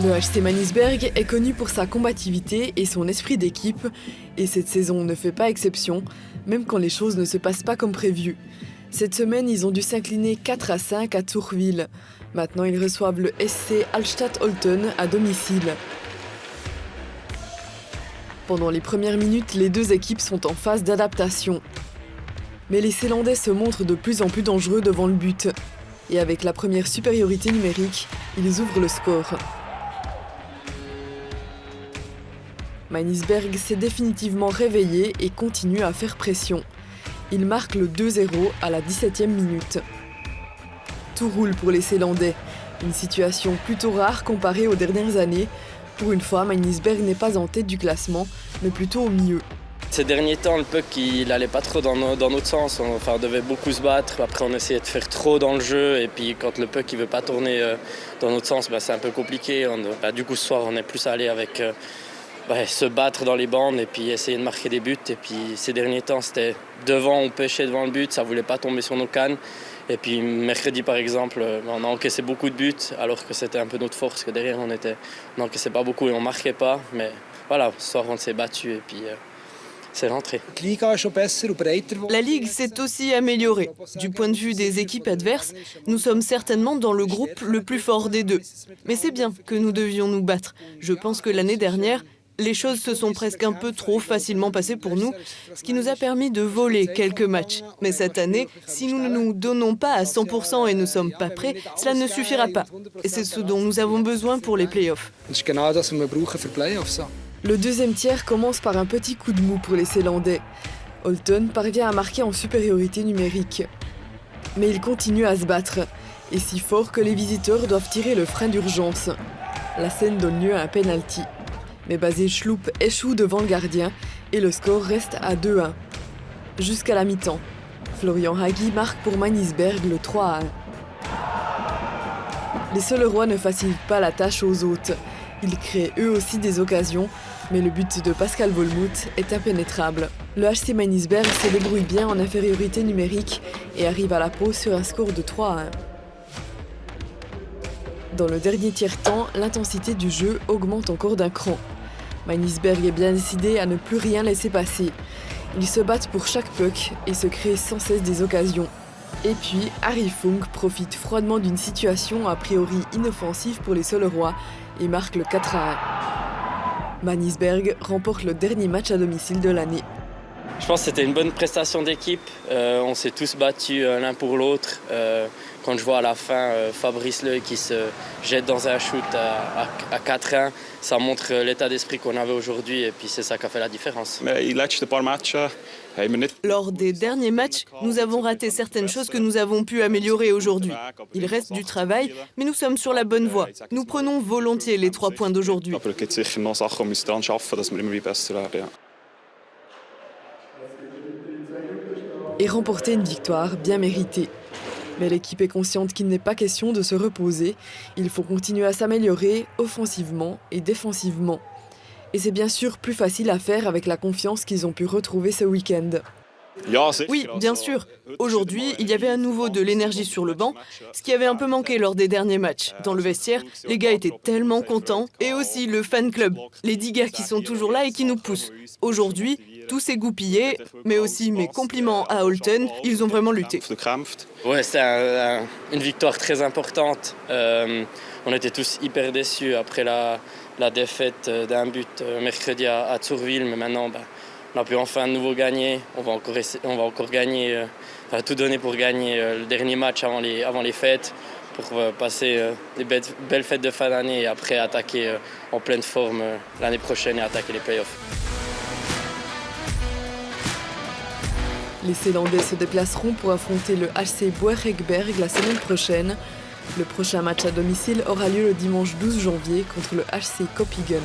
Le HC Manisberg est connu pour sa combativité et son esprit d'équipe, et cette saison ne fait pas exception, même quand les choses ne se passent pas comme prévu. Cette semaine, ils ont dû s'incliner 4-5 à Turville. Maintenant, ils reçoivent le SC Hallstatt-Olten à domicile. Pendant les premières minutes, les deux équipes sont en phase d'adaptation. Mais les Zélandais se montrent de plus en plus dangereux devant le but. Et avec la première supériorité numérique, ils ouvrent le score. Manisberg s'est définitivement réveillé et continue à faire pression. Il marque le 2-0 à la 17e minute. Tout roule pour les Zélandais, une situation plutôt rare comparée aux dernières années. Pour une fois, Manisberg n'est pas en tête du classement, mais plutôt au milieu. Ces derniers temps, le puck il n'allait pas trop dans notre sens. On devait beaucoup se battre. Après, on essayait de faire trop dans le jeu. Et puis, quand le puck ne veut pas tourner dans notre sens, c'est un peu compliqué. Du coup, ce soir, on est plus allé avec se battre dans les bandes et puis essayer de marquer des buts. Et puis, ces derniers temps, c'était devant, on pêchait devant le but. Ça ne voulait pas tomber sur nos cannes. Et puis, mercredi, par exemple, on a encaissé beaucoup de buts, alors que c'était un peu notre force. Que derrière, on n'encaissait pas beaucoup et on ne marquait pas. Mais voilà, ce soir, on s'est battu et puis... c'est rentré. La Ligue s'est aussi améliorée. Du point de vue des équipes adverses, nous sommes certainement dans le groupe le plus fort des deux. Mais c'est bien que nous devions nous battre. Je pense que l'année dernière, les choses se sont presque un peu trop facilement passées pour nous, ce qui nous a permis de voler quelques matchs. Mais cette année, si nous ne nous donnons pas à 100% et ne sommes pas prêts, cela ne suffira pas. Et c'est ce dont nous avons besoin pour les playoffs. Le deuxième tiers commence par un petit coup de mou pour les Zélandais. Olten parvient à marquer en supériorité numérique. Mais il continue à se battre, et si fort que les visiteurs doivent tirer le frein d'urgence. La scène donne lieu à un penalty. Mais Basil Schlupp échoue devant le gardien, et le score reste à 2-1. Jusqu'à la mi-temps, Florian Hagi marque pour Manisberg le 3-1. Les Solerois ne facilitent pas la tâche aux hôtes. Ils créent eux aussi des occasions, mais le but de Pascal Volmuth est impénétrable. Le HC Manisberg se débrouille bien en infériorité numérique et arrive à la pause sur un score de 3-1. Dans le dernier tiers-temps, l'intensité du jeu augmente encore d'un cran. Manisberg est bien décidé à ne plus rien laisser passer. Ils se battent pour chaque puck et se créent sans cesse des occasions. Et puis, Harry Funk profite froidement d'une situation a priori inoffensive pour les Solerois et marque le 4-1. Manisberg remporte le dernier match à domicile de l'année. Je pense que c'était une bonne prestation d'équipe. On s'est tous battus l'un pour l'autre. Quand je vois à la fin Fabrice Leu qui se jette dans un shoot à 4-1, ça montre l'état d'esprit qu'on avait aujourd'hui et puis c'est ça qui a fait la différence. Lors des derniers matchs, nous avons raté certaines choses que nous avons pu améliorer aujourd'hui. Il reste du travail, mais nous sommes sur la bonne voie. Nous prenons volontiers les 3 points d'aujourd'hui. Et remporter une victoire bien méritée. Mais l'équipe est consciente qu'il n'est pas question de se reposer. Il faut continuer à s'améliorer offensivement et défensivement. Et c'est bien sûr plus facile à faire avec la confiance qu'ils ont pu retrouver ce week-end. Oui, bien sûr. Aujourd'hui, il y avait à nouveau de l'énergie sur le banc, ce qui avait un peu manqué lors des derniers matchs. Dans le vestiaire, les gars étaient tellement contents. Et aussi le fan club, les 10 gars qui sont toujours là et qui nous poussent. Aujourd'hui, tout s'est goupillé, mais aussi mes compliments à Olten, ils ont vraiment lutté. Ouais, c'est une victoire très importante. On était tous hyper déçus après la défaite d'un but mercredi à Turville, mais maintenant on a pu enfin de nouveau gagner. On va encore gagner, tout donner pour gagner le dernier match avant les fêtes, pour passer des belles fêtes de fin d'année et après attaquer en pleine forme l'année prochaine et attaquer les playoffs. Les Zélandais se déplaceront pour affronter le HC Boerekberg la semaine prochaine. Le prochain match à domicile aura lieu le dimanche 12 janvier contre le HC Copenhagen.